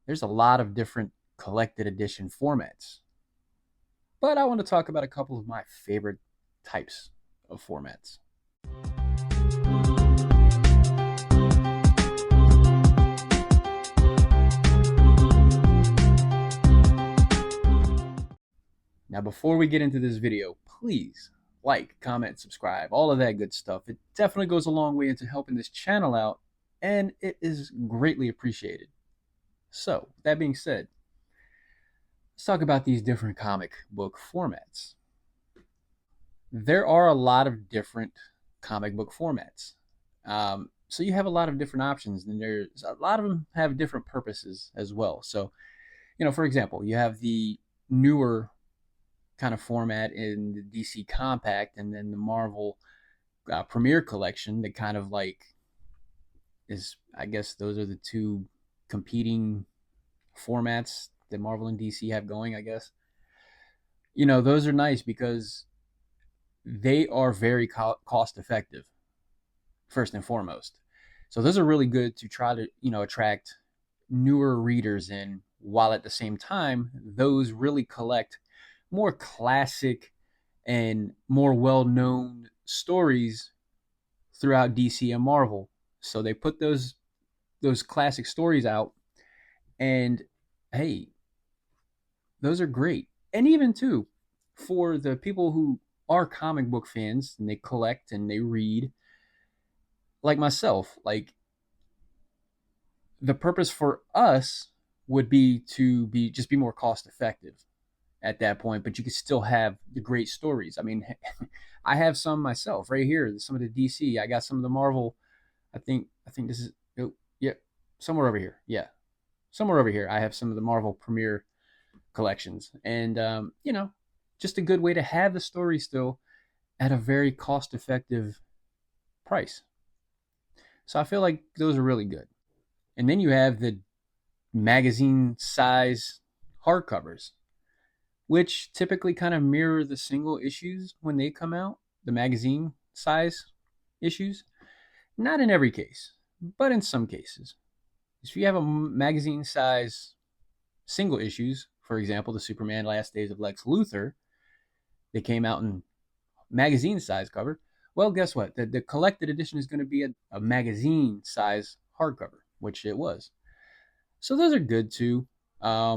there's a lot of different collected edition formats. But I want to talk about a couple of my favorite types of formats. Now, before we get into this video, please like, comment, subscribe, all of that good stuff. It definitely goes a long way into helping this channel out, and it is greatly appreciated. So, that being said, let's talk about these different comic book formats. There are a lot of different comic book formats. So you have a lot of different options, and there's a lot of them have different purposes as well. So, for example, you have the newer kind of format in the DC Compact, and then the Marvel Premier Collection that kind of like is, I guess, those are the two competing formats that Marvel and DC have going, I guess. Those are nice because they are very cost effective, first and foremost. So those are really good to try to, attract newer readers in, while at the same time, those really collect more classic and more well-known stories throughout DC and Marvel. So they put those classic stories out, and hey, those are great. And even too, for the people who are comic book fans and they collect and they read, like myself, like the purpose for us would be to be more cost effective at that point, but you could still have the great stories. I mean, I have some myself right here, some of the DC. I got some of the Marvel. I think this is, oh, yeah, somewhere over here. Yeah, somewhere over here. I have some of the Marvel Premiere collections, and just a good way to have the story still at a very cost effective price. So I feel like those are really good. And then you have the magazine size hardcovers, which typically kind of mirror the single issues when they come out, the magazine size issues. Not in every case, but in some cases. If you have a magazine size single issues, for example, the Superman Last Days of Lex Luthor, they came out in magazine size cover. Well, guess what? The collected edition is going to be a magazine size hardcover, which it was. So those are good too. A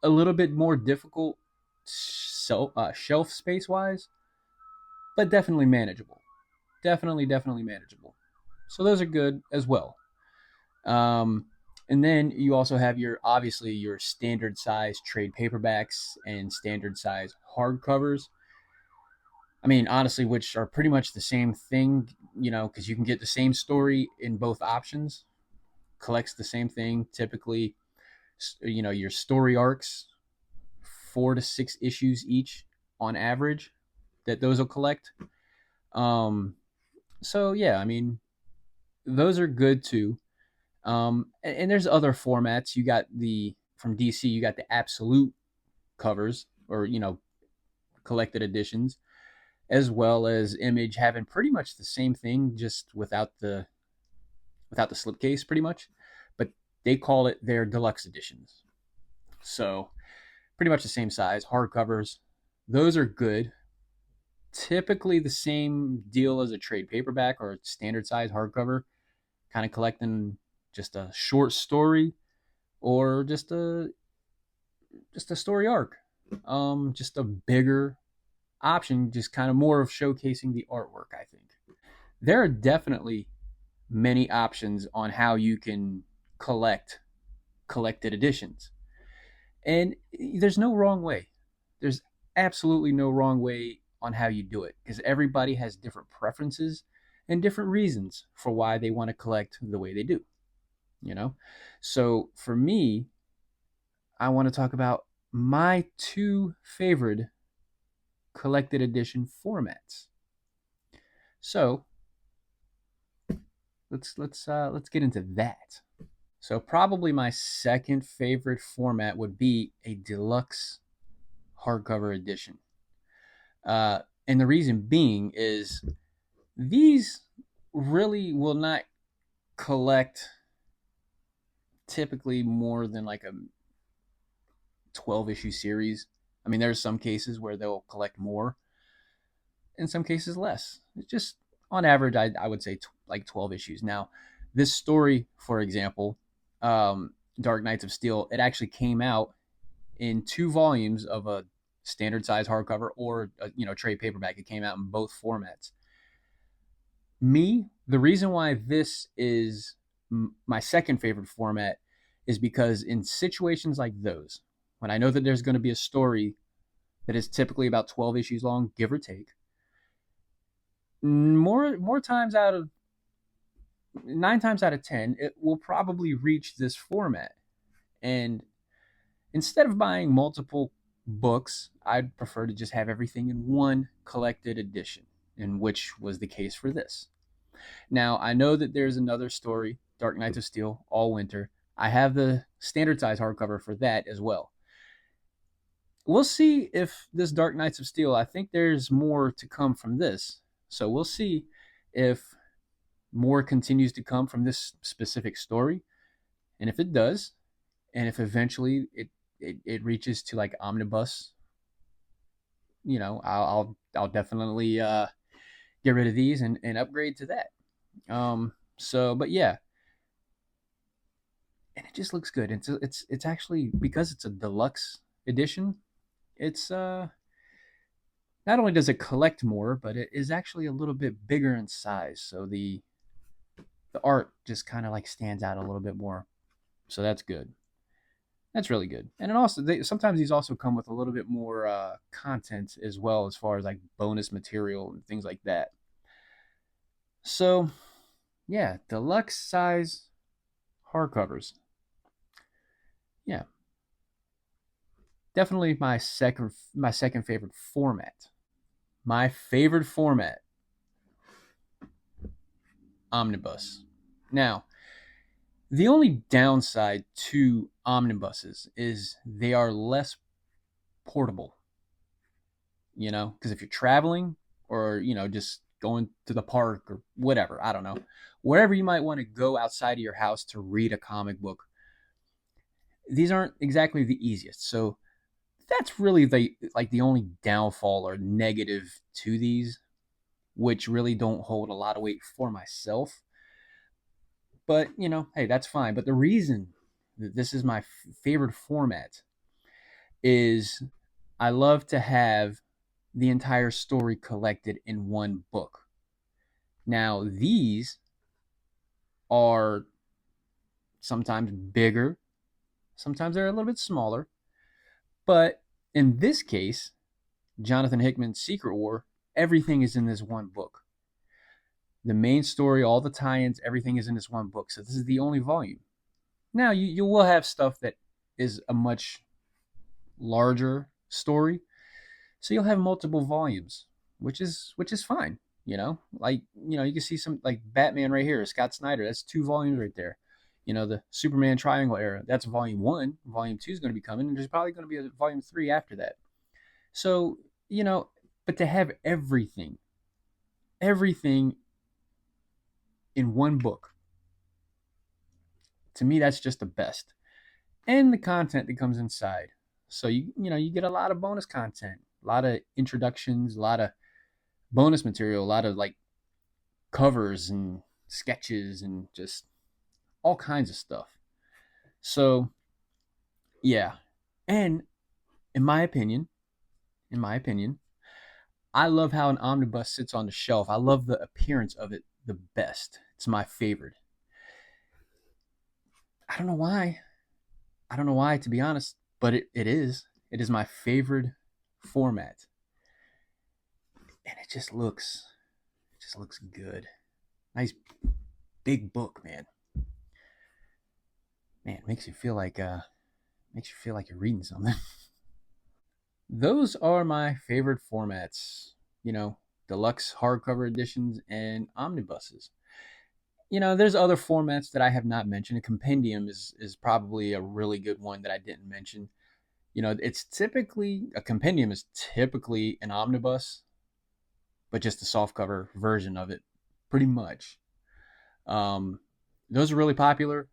little bit more difficult shelf space wise, but definitely manageable. Definitely manageable. So those are good as well. And then you also have obviously your standard size trade paperbacks and standard size hardcovers. I mean, honestly, which are pretty much the same thing, because you can get the same story in both options. Collects the same thing typically. Your story arcs, 4 to 6 issues each on average, that those will collect. So yeah, I mean, those are good too. And there's other formats. You got from DC, you got the absolute covers, or collected editions, as well as Image having pretty much the same thing, just without the slipcase, pretty much. But they call it their deluxe editions. So pretty much the same size hardcovers. Those are good. Typically the same deal as a trade paperback or standard size hardcover, kind of collecting just a short story or just a story arc. Just a bigger option, just kind of more of showcasing the artwork, I think. There are definitely many options on how you can collect collected editions. And there's no wrong way. There's absolutely no wrong way on how you do it, because everybody has different preferences and different reasons for why they want to collect the way they do. So for me, I want to talk about my two favorite collected edition formats. So let's get into that. So probably my second favorite format would be a deluxe hardcover edition. And the reason being is these really will not collect typically more than like a 12 issue series. I mean, there's some cases where they'll collect more, in some cases less. It's just on average, I would say like 12 issues. Now, this story, for example, Dark Knights of Steel, it actually came out in 2 volumes of a standard size hardcover or a, trade paperback. It came out in both formats. The reason why this is my second favorite format is because in situations like those, when I know that there's going to be a story that is typically about 12 issues long, give or take, more times out of 9 times out of 10, it will probably reach this format. And instead of buying multiple books, I'd prefer to just have everything in one collected edition, in which was the case for this. Now, I know that there's another story, Dark Knights of Steel, All Winter. I have the standard size hardcover for that as well. We'll see if this Dark Knights of Steel, I think there's more to come from this. So we'll see if more continues to come from this specific story. And if it does, and if eventually it reaches to like omnibus, I'll definitely get rid of these and upgrade to that. But yeah, and it just looks good. It's actually, because it's a deluxe edition, it's not only does it collect more, but it is actually a little bit bigger in size. So the art just kind of like stands out a little bit more. So that's good. That's really good. And it also, sometimes these also come with a little bit more content as well, as far as like bonus material and things like that. So yeah, deluxe size hardcovers. Yeah, definitely my second favorite format. My favorite format, omnibus. Now, the only downside to omnibuses is they are less portable. Because if you're traveling or just going to the park or whatever, I don't know, wherever you might want to go outside of your house to read a comic book, these aren't exactly the easiest. So that's really the only downfall or negative to these, which really don't hold a lot of weight for myself. But hey, that's fine. But the reason that this is my favorite format is I love to have the entire story collected in one book. Now, these are sometimes bigger, sometimes they're a little bit smaller, but in this case, Jonathan Hickman's Secret War, everything is in this one book. The main story, all the tie-ins, everything is in this one book. So this is the only volume. Now, you will have stuff that is a much larger story, so you'll have multiple volumes, which is fine. You can see some like Batman right here, Scott Snyder. That's 2 volumes right there. The Superman Triangle era. That's volume 1. Volume 2 is going to be coming, and there's probably going to be a volume 3 after that. So but to have everything in one book, to me, that's just the best. And the content that comes inside. So you get a lot of bonus content, a lot of introductions, a lot of bonus material, a lot of like covers and sketches and just all kinds of stuff. So yeah. And in my opinion, I love how an omnibus sits on the shelf. I love the appearance of it the best. It's my favorite. I don't know why. To be honest, but it is. It is my favorite format. And it just looks good. Nice big book, man. Man, it makes you feel like you're reading something. Those are my favorite formats. Deluxe hardcover editions and omnibuses. There's other formats that I have not mentioned. A compendium is probably a really good one that I didn't mention. A compendium is typically an omnibus, but just a softcover version of it, pretty much. Those are really popular.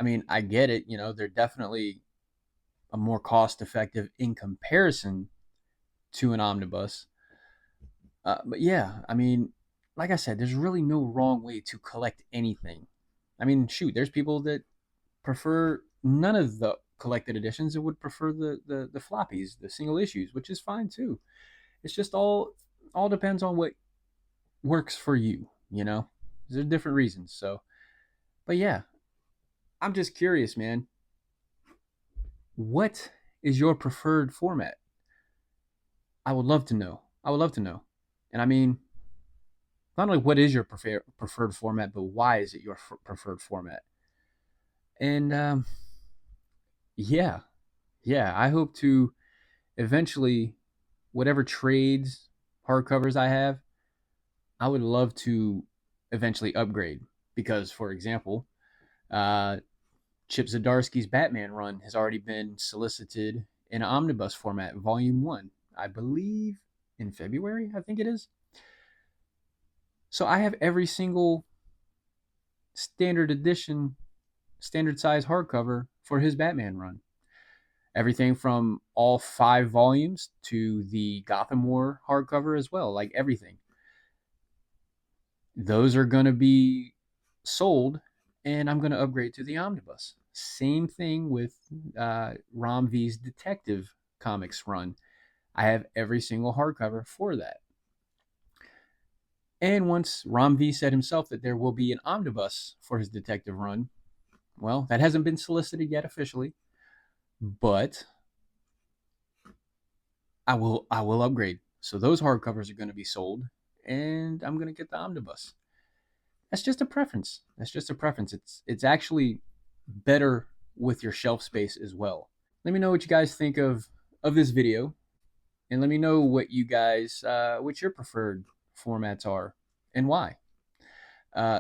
I mean, I get it. They're definitely a more cost effective in comparison to an omnibus. But yeah, I mean, like I said, there's really no wrong way to collect anything. I mean, shoot, there's people that prefer none of the collected editions and would prefer the floppies, the single issues, which is fine too. It's just all depends on what works for you. There's different reasons. So, but yeah, I'm just curious, man. What is your preferred format? I would love to know. I would love to know. And I mean, not only what is your preferred format, but why is it your preferred format? And yeah, yeah, I hope to eventually, whatever trades, hardcovers I have, I would love to eventually upgrade. Because, for example, uh, Chip Zdarsky's Batman run has already been solicited in omnibus format, Volume 1, I believe in February, I think it is. So I have every single standard edition, standard size hardcover for his Batman run. Everything from all 5 volumes to the Gotham War hardcover as well, like everything. Those are going to be sold, and I'm going to upgrade to the omnibus. Same thing with Rom V's Detective Comics run. I have every single hardcover for that. And once Rom V said himself that there will be an omnibus for his detective run, well, that hasn't been solicited yet officially, but I will upgrade. So those hardcovers are going to be sold, and I'm going to get the omnibus. That's just a preference. That's just a preference. It's actually better with your shelf space as well. Let me know what you guys think of this video, and let me know what your preferred formats are and why.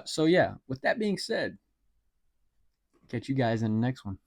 So yeah, with that being said, catch you guys in the next one.